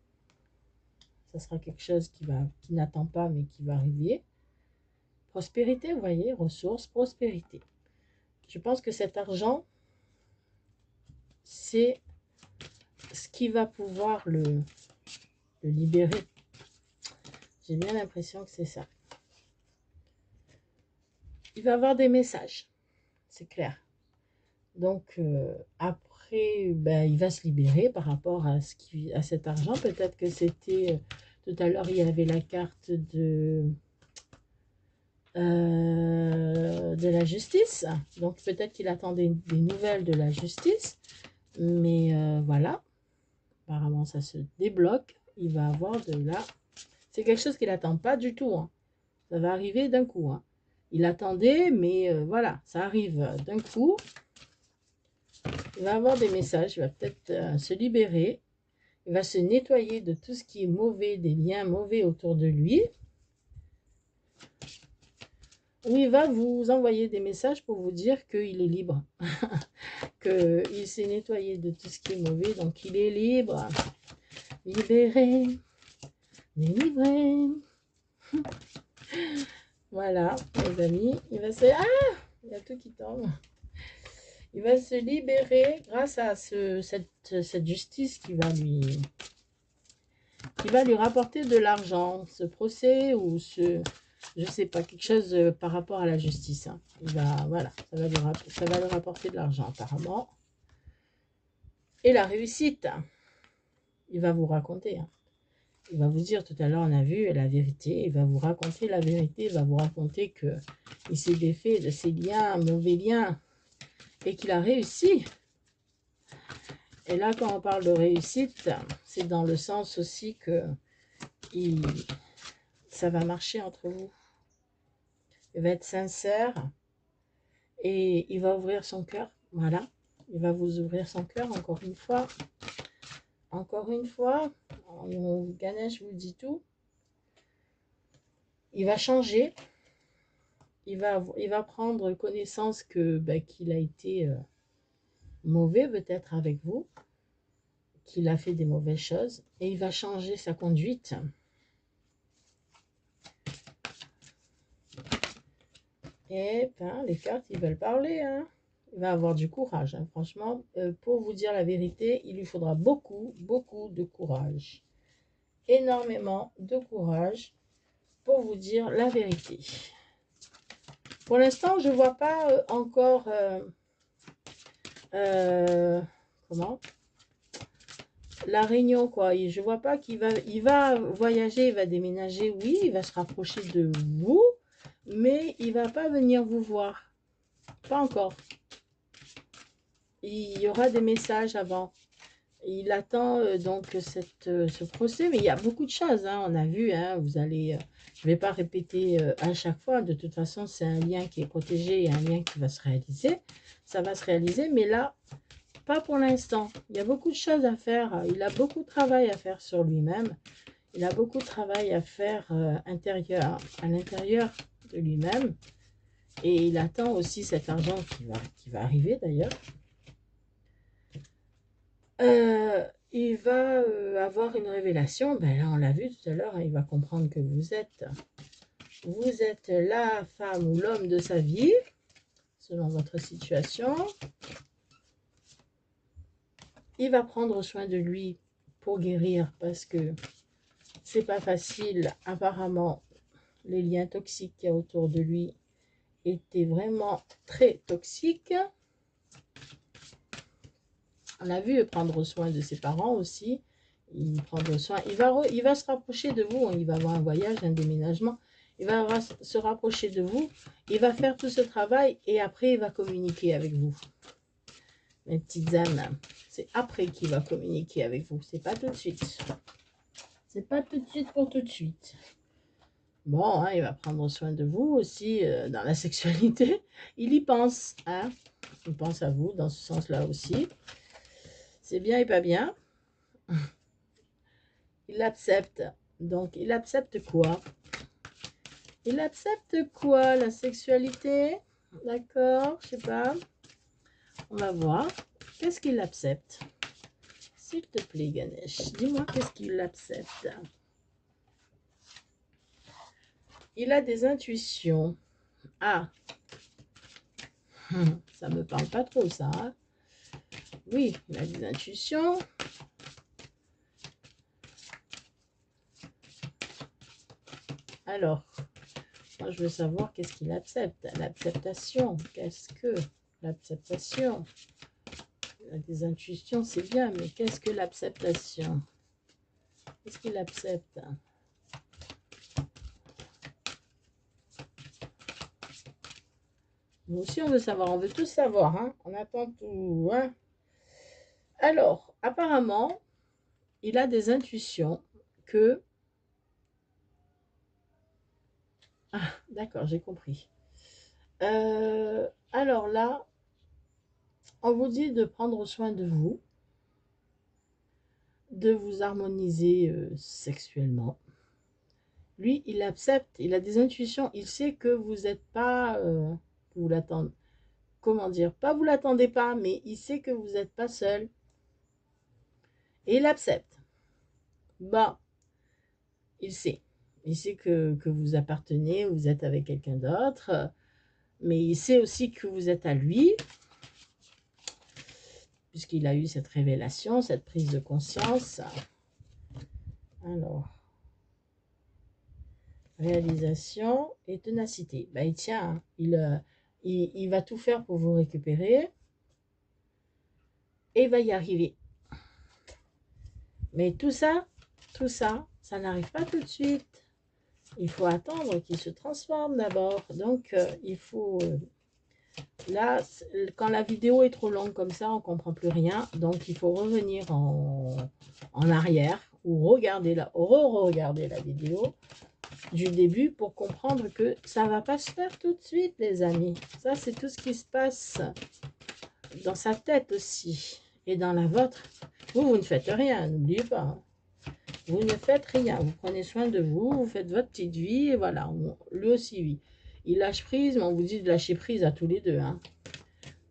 Ça sera quelque chose qui n'attend pas, mais qui va arriver. Prospérité, vous voyez, ressources, prospérité. Je pense que cet argent, c'est ce qui va pouvoir le libérer. J'ai bien l'impression que c'est ça. Il va avoir des messages, c'est clair. Donc, après, ben, il va se libérer par rapport à cet argent. Peut-être que c'était... tout à l'heure, il y avait la carte de la justice. Donc, peut-être qu'il attendait des nouvelles de la justice. Mais voilà. Apparemment, ça se débloque. Il va avoir de la... C'est quelque chose qu'il n'attend pas du tout. Hein. Ça va arriver d'un coup. Hein. Il attendait, mais voilà, ça arrive d'un coup. Il va avoir des messages, il va peut-être se libérer. Il va se nettoyer de tout ce qui est mauvais, des liens mauvais autour de lui. Ou il va vous envoyer des messages pour vous dire qu'il est libre. Qu'il s'est nettoyé de tout ce qui est mauvais, donc il est libre. Libéré, délivré. Voilà, les amis. Il va se... Ah, il y a tout qui tombe. Il va se libérer grâce à cette justice qui va lui rapporter de l'argent. Ce procès ou je sais pas, quelque chose par rapport à la justice. Hein. Il va, voilà, ça va lui rapporter de l'argent apparemment. Et la réussite, il va vous raconter. Hein. Il va vous dire, tout à l'heure on a vu la vérité, il va vous raconter la vérité, il va vous raconter que il s'est défait de ses liens, mauvais liens, et qu'il a réussi. Et là, quand on parle de réussite, c'est dans le sens aussi que ça va marcher entre vous. Il va être sincère et il va ouvrir son cœur. Voilà, il va vous ouvrir son cœur encore une fois. Encore une fois, Ganesh vous dit tout. Il va changer. Il va prendre connaissance que qu'il a été mauvais peut-être avec vous, qu'il a fait des mauvaises choses, et il va changer sa conduite. Et les cartes, ils veulent parler. Hein. Il va avoir du courage. Hein. Franchement, pour vous dire la vérité, il lui faudra beaucoup, beaucoup de courage. Énormément de courage pour vous dire la vérité. Pour l'instant, je ne vois pas encore... comment la réunion, quoi. Et je vois pas qu'il va... Il va voyager, il va déménager. Oui, il va se rapprocher de vous. Mais il va pas venir vous voir. Pas encore. Il y aura des messages avant. Il attend donc ce procès, mais il y a beaucoup de choses. Hein, on a vu, hein, vous allez... je ne vais pas répéter à chaque fois. De toute façon, c'est un lien qui est protégé et un lien qui va se réaliser. Ça va se réaliser, mais là, pas pour l'instant. Il y a beaucoup de choses à faire. Il a beaucoup de travail à faire sur lui-même. Il a beaucoup de travail à faire à l'intérieur de lui-même. Et il attend aussi cet argent qui va arriver d'ailleurs. Il va avoir une révélation. Ben là, on l'a vu tout à l'heure. Hein, il va comprendre que vous êtes la femme ou l'homme de sa vie, selon votre situation. Il va prendre soin de lui pour guérir parce que c'est pas facile. Apparemment, les liens toxiques qu'il y a autour de lui étaient vraiment très toxiques. On a vu prendre soin de ses parents aussi. Il prendre soin. Il va se rapprocher de vous. Il va avoir un voyage, un déménagement. Il va se rapprocher de vous. Il va faire tout ce travail et après, il va communiquer avec vous. Mes petites âmes, c'est après qu'il va communiquer avec vous. C'est pas tout de suite. C'est pas tout de suite pour tout de suite. Bon, hein, il va prendre soin de vous aussi dans la sexualité. Il y pense. Hein. Il pense à vous dans ce sens-là aussi. C'est bien et pas bien. Il accepte. Donc, il accepte quoi? Il accepte quoi? La sexualité? D'accord, je sais pas. On va voir. Qu'est-ce qu'il accepte? S'il te plaît, Ganesh, dis-moi qu'est-ce qu'il accepte. Il a des intuitions. Ah, ça me parle pas trop, ça. Hein? Oui, il a des intuitions. Alors, moi, je veux savoir qu'est-ce qu'il accepte. L'acceptation. Qu'est-ce que l'acceptation? Il a des intuitions, c'est bien, mais qu'est-ce que l'acceptation? Qu'est-ce qu'il accepte? Nous aussi, on veut savoir. On veut tous savoir. Hein? On attend tout. Hein? Alors, apparemment, il a des intuitions que... Ah, d'accord, j'ai compris. Alors là, on vous dit de prendre soin de vous, de vous harmoniser sexuellement. Lui, il accepte, il a des intuitions, il sait que vous n'êtes pas... vous l'attendez. Comment dire? Pas vous l'attendez pas, mais il sait que vous n'êtes pas seul. Et il accepte. Bah, il sait. Il sait que vous appartenez, vous êtes avec quelqu'un d'autre. Mais il sait aussi que vous êtes à lui. Puisqu'il a eu cette révélation, cette prise de conscience. Alors. réalisation et ténacité. Ben, il tient, hein. Il va tout faire pour vous récupérer et il va y arriver. Mais tout ça, ça n'arrive pas tout de suite. Il faut attendre qu'il se transforme d'abord. Donc, il faut... là, quand la vidéo est trop longue comme ça, on ne comprend plus rien. Donc, il faut revenir en arrière ou regarder la vidéo du début pour comprendre que ça ne va pas se faire tout de suite, les amis. Ça, c'est tout ce qui se passe dans sa tête aussi et dans la vôtre. Vous ne faites rien, n'oubliez pas. Hein. Vous ne faites rien. Vous prenez soin de vous, vous faites votre petite vie et voilà. Lui aussi, oui. Il lâche prise, mais on vous dit de lâcher prise à tous les deux. Hein.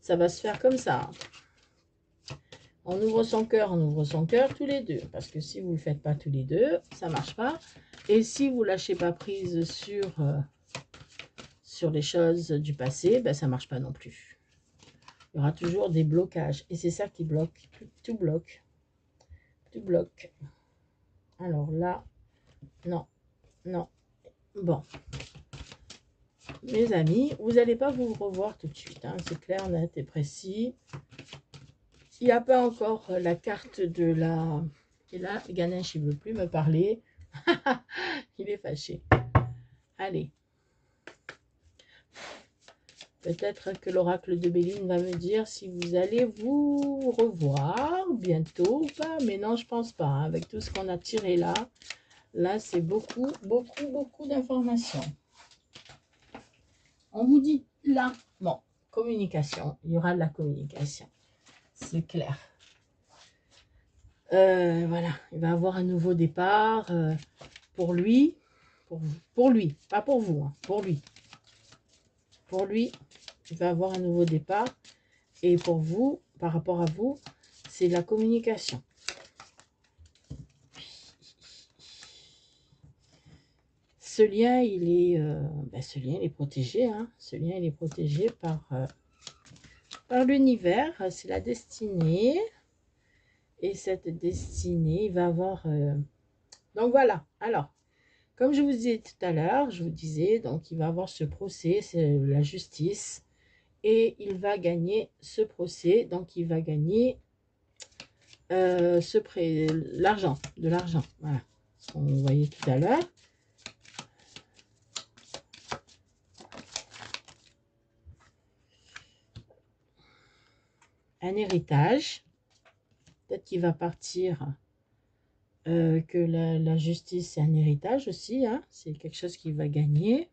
Ça va se faire comme ça. On ouvre son cœur tous les deux. Parce que si vous ne le faites pas tous les deux, ça ne marche pas. Et si vous ne lâchez pas prise sur les choses du passé, ben, ça ne marche pas non plus. Il y aura toujours des blocages. Et c'est ça qui bloque. Tout bloque. Tout bloque. Alors là, non, non. Bon. Mes amis, vous n'allez pas vous revoir tout de suite. Hein. C'est clair, net et précis. Il n'y a pas encore la carte de la... Et là, Ganesh, il ne veut plus me parler. Il est fâché. Allez. Peut-être que l'oracle de Béline va me dire si vous allez vous revoir bientôt ou pas. Mais non, je pense pas. Hein. Avec tout ce qu'on a tiré là, c'est beaucoup, beaucoup, beaucoup d'informations. On vous dit là, bon, communication. Il y aura de la communication. C'est clair. Voilà, il va avoir un nouveau départ pour lui. Pour lui, pas pour vous, hein, pour lui. Pour lui, il va avoir un nouveau départ. Et pour vous, par rapport à vous, c'est la communication. Ce lien, il est protégé. Hein. Ce lien, il est protégé par l'univers. C'est la destinée. Et cette destinée, il va avoir... Donc voilà. Alors, comme je vous disais tout à l'heure, je vous disais, donc il va avoir ce procès, c'est la justice. Et il va gagner ce procès. Donc, il va gagner l'argent, de l'argent. Voilà. Ce qu'on voyait tout à l'heure. Un héritage. Peut-être qu'il va partir, que la justice, c'est un héritage aussi. Hein, c'est quelque chose qu'il va gagner.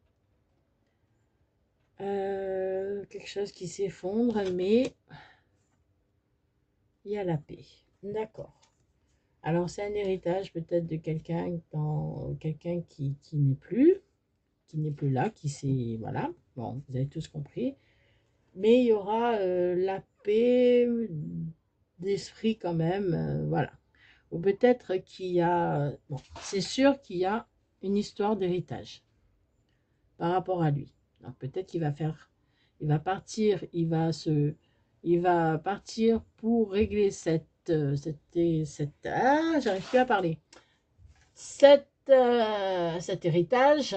Quelque chose qui s'effondre, mais il y a la paix. D'accord. Alors, c'est un héritage peut-être de quelqu'un qui n'est plus là, qui s'est... Voilà. Bon, vous avez tous compris. Mais il y aura la paix d'esprit quand même, voilà. Ou peut-être qu'il y a... Bon, c'est sûr qu'il y a une histoire d'héritage par rapport à lui. Donc peut-être qu'il va faire... Il va partir, il va partir pour régler ah, j'arrive plus à parler. Cet héritage...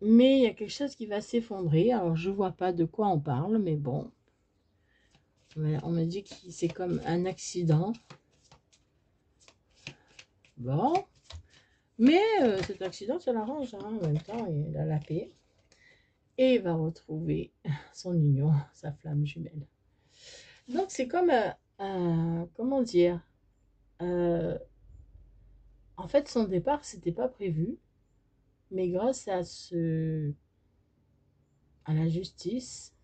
Mais il y a quelque chose qui va s'effondrer. Alors, je ne vois pas de quoi on parle, mais bon. On me dit que c'est comme un accident. Bon. Mais cet accident, ça l'arrange. Hein. En même temps, il a la paix. Et il va retrouver son union, sa flamme jumelle. Donc, c'est comme comment dire, en fait, son départ, c'était pas prévu. Mais grâce à la justice,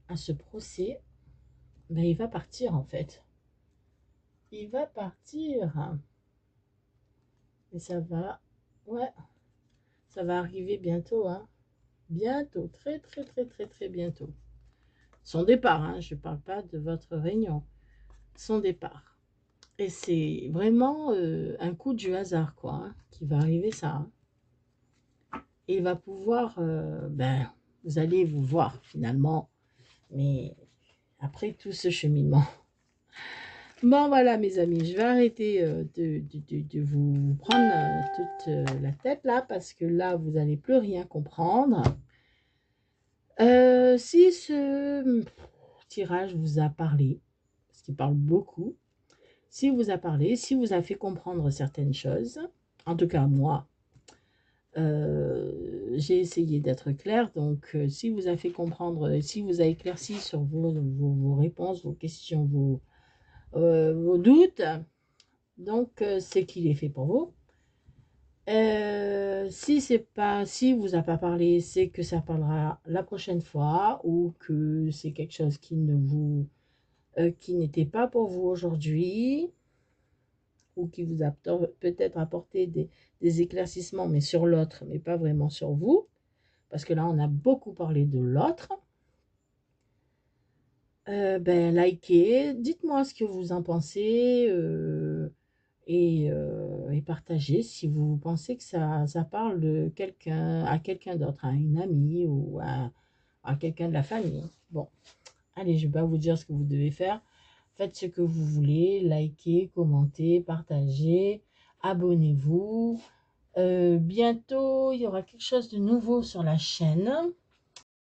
à ce procès, ben, il va partir en fait. Il va partir. Et ça va, ouais, ça va arriver bientôt, hein. Bientôt, très, très, très, très, très bientôt. Son départ, hein, je ne parle pas de votre réunion. Son départ. Et c'est vraiment un coup du hasard, quoi, hein, qui va arriver ça. Hein. Et il va pouvoir, vous allez vous voir finalement, mais après tout ce cheminement. Bon, voilà, mes amis, je vais arrêter de vous prendre toute la tête là, parce que là, vous n'allez plus rien comprendre. Si ce tirage vous a parlé, parce qu'il parle beaucoup, si vous a parlé, si vous a fait comprendre certaines choses, en tout cas moi, j'ai essayé d'être claire, donc si vous a fait comprendre, si vous a éclairci sur vos réponses, vos questions, vos doutes, donc c'est qu'il est fait pour vous. Si c'est pas, si vous a pas parlé, c'est que ça parlera la prochaine fois ou que c'est quelque chose qui ne vous, qui n'était pas pour vous aujourd'hui ou qui vous a peut-être apporté des éclaircissements, mais sur l'autre, mais pas vraiment sur vous, parce que là, on a beaucoup parlé de l'autre. Ben, likez, dites-moi ce que vous en pensez et partagez si vous pensez que ça parle de quelqu'un à quelqu'un d'autre, à une amie ou à quelqu'un de la famille. Bon, allez, je ne vais pas vous dire ce que vous devez faire. Faites ce que vous voulez, likez, commentez, partagez, abonnez-vous. Bientôt, il y aura quelque chose de nouveau sur la chaîne.